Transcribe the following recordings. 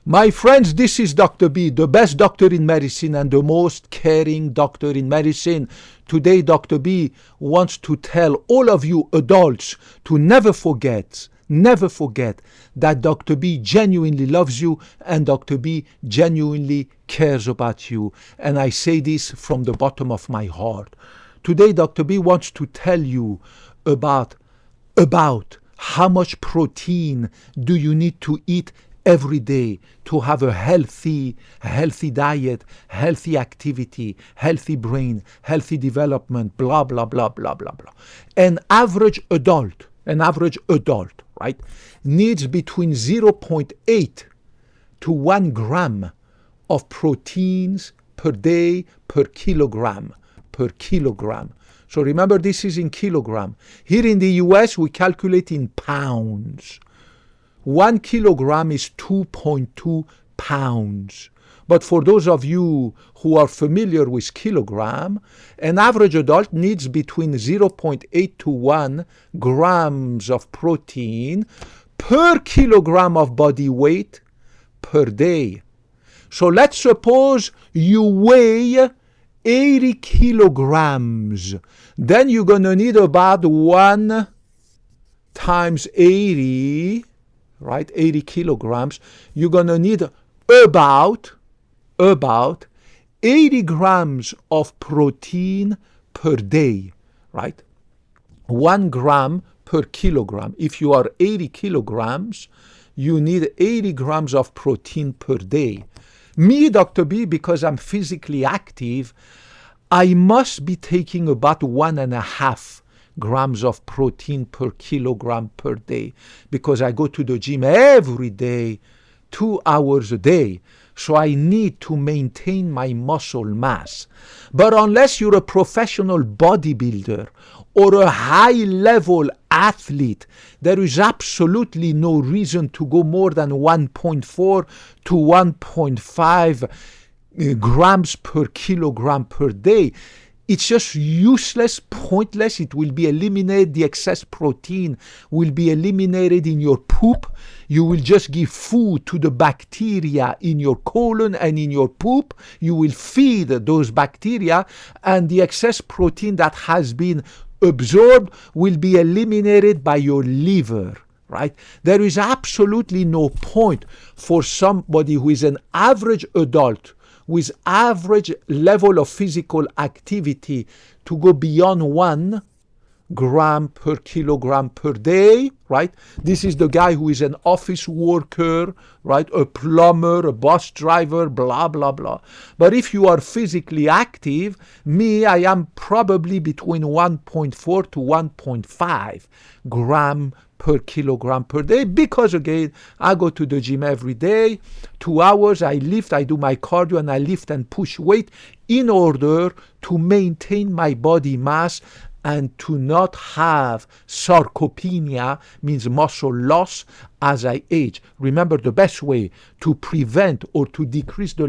My friends, this is Dr. B, the best doctor in medicine and the most caring doctor in medicine. Today, Dr. B wants to tell all of you adults to never forget that Dr. B genuinely loves you and Dr. B genuinely cares about you. And I say this from the bottom of my heart. Today, Dr. B wants to tell you about how much protein do you need to eat every day to have a healthy diet, healthy activity, healthy brain, healthy development, blah, blah, blah, blah, blah, blah. An average adult, right, needs between 0.8 to 1 gram of proteins per day per kilogram. So remember, this is in kilogram. Here in the US, we calculate in pounds. 1 kilogram is 2.2 pounds. But for those of you who are familiar with kilogram, an average adult needs between 0.8 to 1 grams of protein per kilogram of body weight per day. So let's suppose you weigh 80 kilograms. Then you're going to need about 1 times 80, right? 80 kilograms. You're going to need about 80 grams of protein per day, right? 1 gram per kilogram. If you are 80 kilograms, you need 80 grams of protein per day. Me, Dr. B, because I'm physically active, I must be taking about 1.5 grams of protein per kilogram per day because I go to the gym every day, 2 hours a day. So I need to maintain my muscle mass. But unless you're a professional bodybuilder or a high-level athlete, there is absolutely no reason to go more than 1.4 to 1.5 grams per kilogram per day. It's just useless, pointless. It will be eliminated. The excess protein will be eliminated in your poop. You will just give food to the bacteria in your colon and in your poop. You will feed those bacteria, and the excess protein that has been absorbed will be eliminated by your liver, right? There is absolutely no point for somebody who is an average adult with average level of physical activity to go beyond 1 gram per kilogram per day, right? This is the guy who is an office worker, right? A plumber, a bus driver, blah, blah, blah. But if you are physically active, I am probably between 1.4 to 1.5 gram per kilogram per day because, again, I go to the gym every day, 2 hours, I lift, I do my cardio, and I lift and push weight in order to maintain my body mass and to not have sarcopenia, means muscle loss, as I age. Remember, the best way to prevent or to decrease the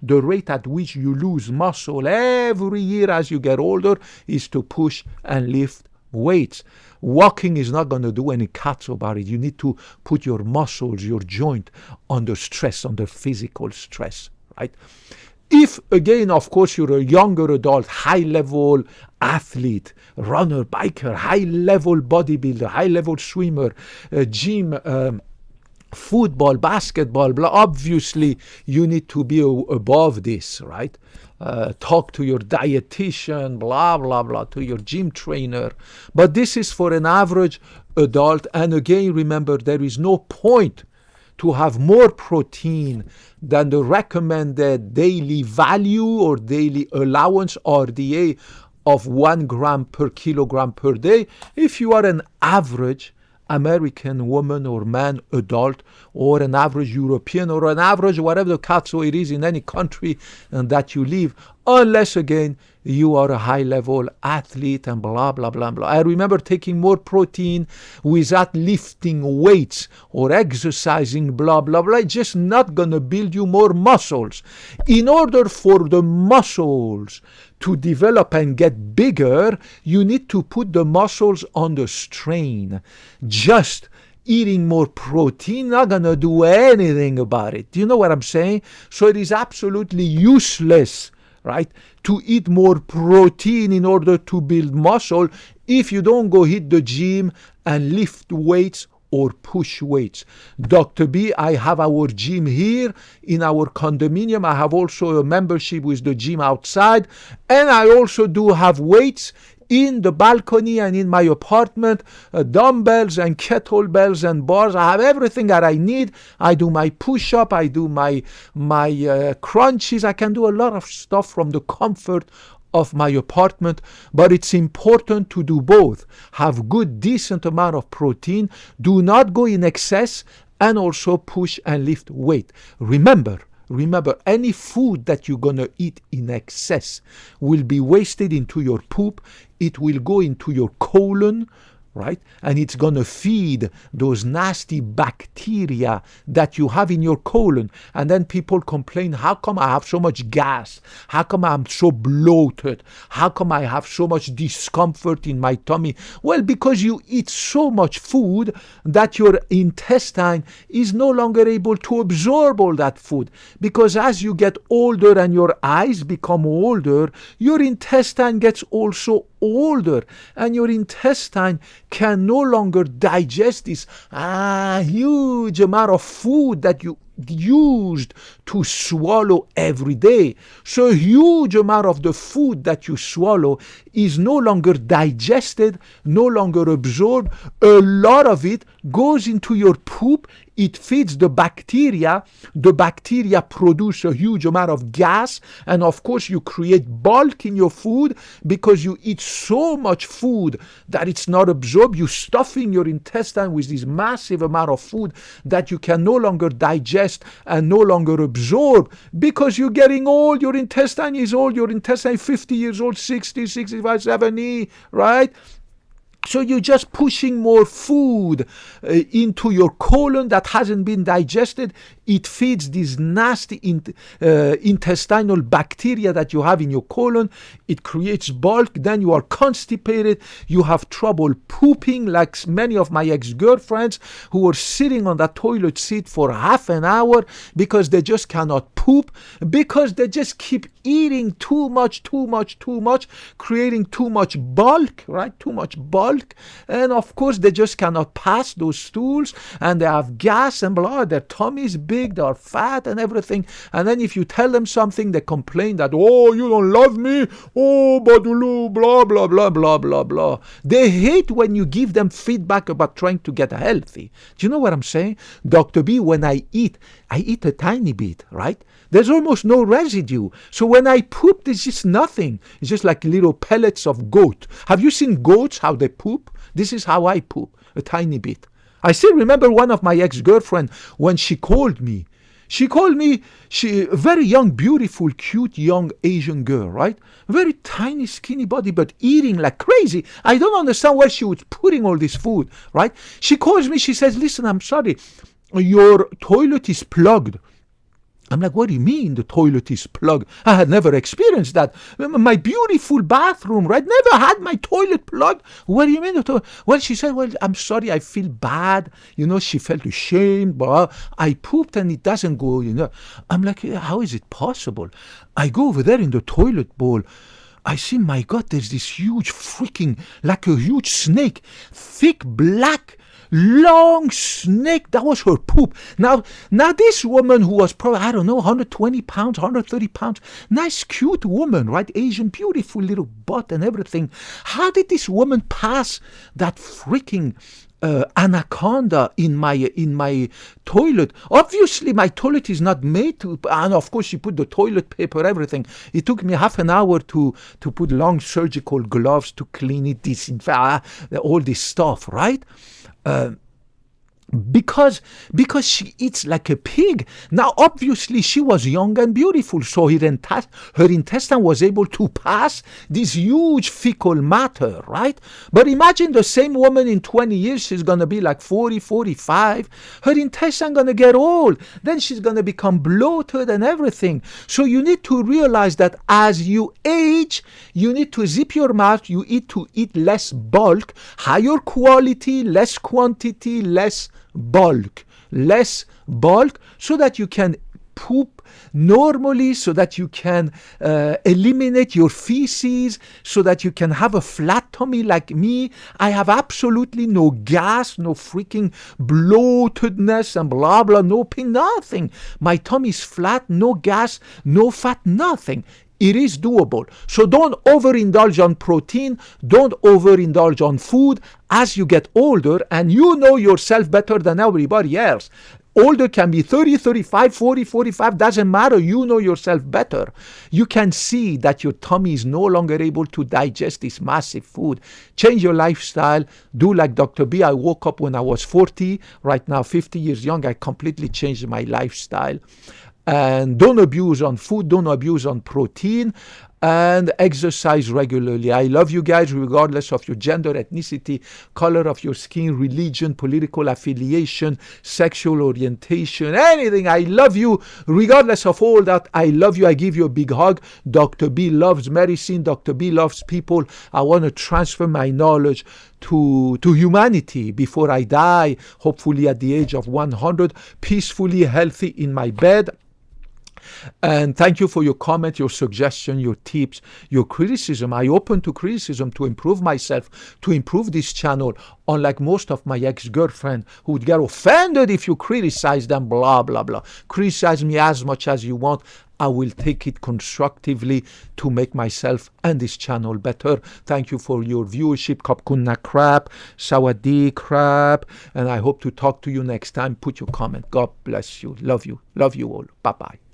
rate at which you lose muscle every year as you get older is to push and lift weights. Walking is not going to do any cuts about it. You need to put your muscles, your joint under stress, under physical stress, right? If, again, of course, you're a younger adult, high-level athlete, runner, biker, high-level bodybuilder, high-level swimmer, gym, football, basketball, blah, obviously, you need to be above this, right? Talk to your dietitian, blah, blah, blah, to your gym trainer. But this is for an average adult. And again, remember, there is no point to have more protein than the recommended daily value or daily allowance, RDA, of 1 gram per kilogram per day if you are an average American woman or man adult, or an average European, or an average whatever the cazzo it is in any country that you live, unless, again, you are a high-level athlete and blah, blah, blah, blah. I remember taking more protein without lifting weights or exercising, blah, blah, blah. It's just not going to build you more muscles. In order for the muscles to develop and get bigger, you need to put the muscles under strain. Just eating more protein not going to do anything about it. Do you know what I'm saying? So it is absolutely useless, right, to eat more protein in order to build muscle if you don't go hit the gym and lift weights or push weights. Dr. B, I have our gym here in our condominium. I have also a membership with the gym outside, and I also do have weights in the balcony and in my apartment, dumbbells and kettlebells and bars. I have everything that I need. I do my push-up, I do my crunches. I can do a lot of stuff from the comfort of my apartment, but it's important to do both. Have good, decent amount of protein. Do not go in excess, and also push and lift weight. Remember, any food that you're going to eat in excess will be wasted into your poop. It will go into your colon, right? And it's going to feed those nasty bacteria that you have in your colon. And then people complain, how come I have so much gas? How come I'm so bloated? How come I have so much discomfort in my tummy? Well, because you eat so much food that your intestine is no longer able to absorb all that food. Because as you get older and your eyes become older, your intestine gets also older, and your intestine can no longer digest this huge amount of food that you used to swallow every day. So a huge amount of the food that you swallow is no longer digested, no longer absorbed. A lot of it goes into your poop. It feeds the bacteria. The bacteria produce a huge amount of gas, and of course you create bulk in your food because you eat so much food that it's not absorbed. You're stuffing your intestine with this massive amount of food that you can no longer digest and no longer absorb because you're getting old. Your intestine is old. Your intestine is 50 years old, 60, 65, 70, right? So you're just pushing more food into your colon that hasn't been digested. It feeds these nasty intestinal bacteria that you have in your colon. It creates bulk. Then you are constipated. You have trouble pooping, like many of my ex-girlfriends who were sitting on that toilet seat for half an hour because they just cannot poop, because they just keep eating too much, creating too much bulk, right? Too much bulk. And of course, they just cannot pass those stools, and they have gas and blah. Their tummy is big, they are fat and everything. And then if you tell them something, they complain that, oh, you don't love me, oh, badulu, blah, blah, blah, blah, blah, blah. They hate when you give them feedback about trying to get healthy. Do you know what I'm saying? Dr. B, when I eat a tiny bit, right? There's almost no residue. So when I poop, there's just nothing. It's just like little pellets of goat. Have you seen goats, how they poop? This is how I poop, a tiny bit. I still remember one of my ex-girlfriend when she called me. She a very young, beautiful, cute, young Asian girl, right? Very tiny, skinny body, but eating like crazy. I don't understand where she was putting all this food, right? She calls me, she says, listen, I'm sorry, your toilet is plugged. I'm like, what do you mean the toilet is plugged? I had never experienced that. My beautiful bathroom, right? Never had my toilet plugged. What do you mean? Well, she said, well, I'm sorry, I feel bad. You know, she felt ashamed, but I pooped and it doesn't go, you know. I'm like, how is it possible? I go over there in the toilet bowl. I see, my God, there's this huge freaking, like a huge snake, thick, black, long snake. That was her poop. Now this woman who was probably, I don't know, 120 pounds, 130 pounds, nice, cute woman, right? Asian, beautiful little butt and everything. How did this woman pass that freaking anaconda in my toilet? Obviously, my toilet is not made to, and of course, she put the toilet paper, everything. It took me half an hour to put long surgical gloves to clean it, disinfect, all this stuff, right? Because she eats like a pig. Now, obviously, she was young and beautiful, so her intestine was able to pass this huge fecal matter, right? But imagine the same woman in 20 years, she's going to be like 40, 45. Her intestine going to get old. Then she's going to become bloated and everything. So you need to realize that as you age, you need to zip your mouth. You need to eat less bulk, higher quality, less quantity, less bulk, so that you can poop normally, so that you can eliminate your feces, so that you can have a flat tummy like me. I have absolutely no gas, no freaking bloatedness and blah blah, no pain, nothing. My tummy is flat, no gas, no fat, nothing. It is doable. So don't overindulge on protein. Don't overindulge on food as you get older, and you know yourself better than everybody else. Older can be 30, 35, 40, 45, doesn't matter. You know yourself better. You can see that your tummy is no longer able to digest this massive food. Change your lifestyle. Do like Dr. B. I woke up when I was 40. Right now, 50 years young. I completely changed my lifestyle. And don't abuse on food. Don't abuse on protein. And exercise regularly. I love you guys regardless of your gender, ethnicity, color of your skin, religion, political affiliation, sexual orientation, anything. I love you regardless of all that. I love you. I give you a big hug. Dr. B loves medicine. Dr. B loves people. I want to transfer my knowledge to humanity before I die, hopefully at the age of 100, peacefully, healthy in my bed. And thank you for your comment, your suggestion, your tips, your criticism. I open to criticism to improve myself, to improve this channel, unlike most of my ex-girlfriend who would get offended if you criticize them, blah, blah, blah. Criticize me as much as you want. I will take it constructively to make myself and this channel better. Thank you for your viewership. Kapkunna crap, Sawadee crap. And I hope to talk to you next time. Put your comment. God bless you. Love you. Love you all. Bye-bye.